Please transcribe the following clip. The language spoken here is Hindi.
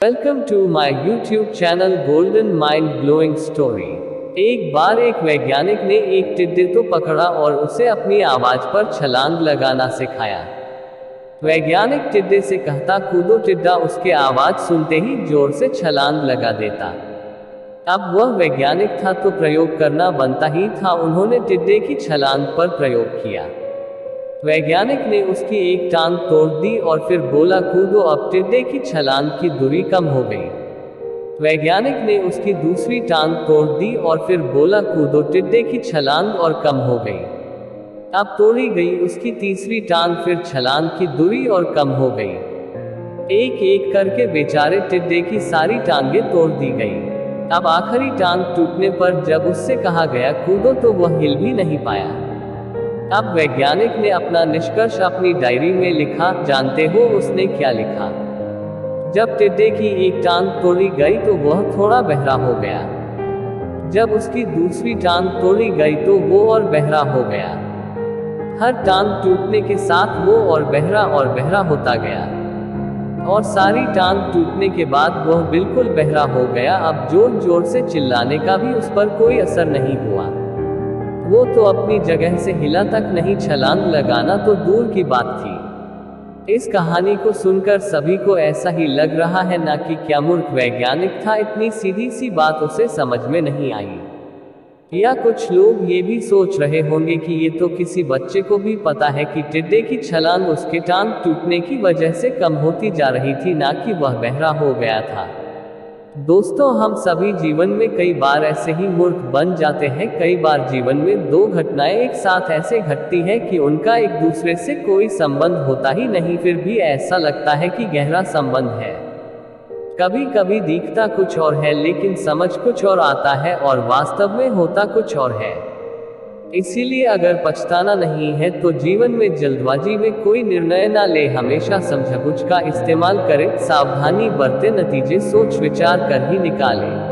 Welcome to my YouTube channel golden mind blowing story. एक बार एक वैज्ञानिक ने एक टिड्डे को पकड़ा और उसे अपनी आवाज पर छलांग लगाना सिखाया। वैज्ञानिक टिड्डे से कहता कूदो, टिड्डा उसके आवाज सुनते ही जोर से छलांग लगा देता। अब वह वैज्ञानिक था तो प्रयोग करना बनता ही था। उन्होंने टिड्डे की छलांग पर प्रयोग किया। वैज्ञानिक ने उसकी एक टांग तोड़ दी और फिर बोला कूदो। अब टिड्डे की छलांग की दूरी कम हो गई। वैज्ञानिक ने उसकी दूसरी टांग तोड़ दी और फिर बोला कूदो। टिड्डे की छलांग और कम हो गई। अब तोड़ी गई उसकी तीसरी टांग, फिर छलांग की दूरी और कम हो गई। एक एक करके बेचारे टिड्डे की सारी टांगें तोड़ दी गई। अब आखिरी टांग टूटने पर जब उससे कहा गया कूदो तो वह हिल भी नहीं पाया। अब वैज्ञानिक ने अपना निष्कर्ष अपनी डायरी में लिखा। जानते हो उसने क्या लिखा? जब टिड्डे की एक टांग तोड़ी गई तो वह थोड़ा बहरा हो गया। जब उसकी दूसरी टांग तोड़ी गई तो वो और बहरा हो गया। हर टांग टूटने के साथ वो और बहरा होता गया और सारी टांग टूटने के बाद वह बिल्कुल बहरा हो गया। अब जोर जोर से चिल्लाने का भी उस पर कोई असर नहीं हुआ। वो तो अपनी जगह से हिला तक नहीं, छलांग लगाना तो दूर की बात थी। इस कहानी को सुनकर सभी को ऐसा ही लग रहा है ना कि क्या मूर्ख वैज्ञानिक था, इतनी सीधी सी बात उसे समझ में नहीं आई। या कुछ लोग ये भी सोच रहे होंगे कि ये तो किसी बच्चे को भी पता है कि टिड्डे की छलांग उसके टांग टूटने की वजह से कम होती जा रही थी, ना कि वह बहरा हो गया था। दोस्तों, हम सभी जीवन में कई बार ऐसे ही मूर्ख बन जाते हैं। कई बार जीवन में दो घटनाएं एक साथ ऐसे घटती हैं कि उनका एक दूसरे से कोई संबंध होता ही नहीं, फिर भी ऐसा लगता है कि गहरा संबंध है। कभी कभी दिखता कुछ और है लेकिन समझ कुछ और आता है और वास्तव में होता कुछ और है। इसीलिए अगर पछताना नहीं है तो जीवन में जल्दबाजी में कोई निर्णय ना ले, हमेशा समझबूझ का इस्तेमाल करें, सावधानी बरतें, नतीजे सोच विचार कर ही निकालें।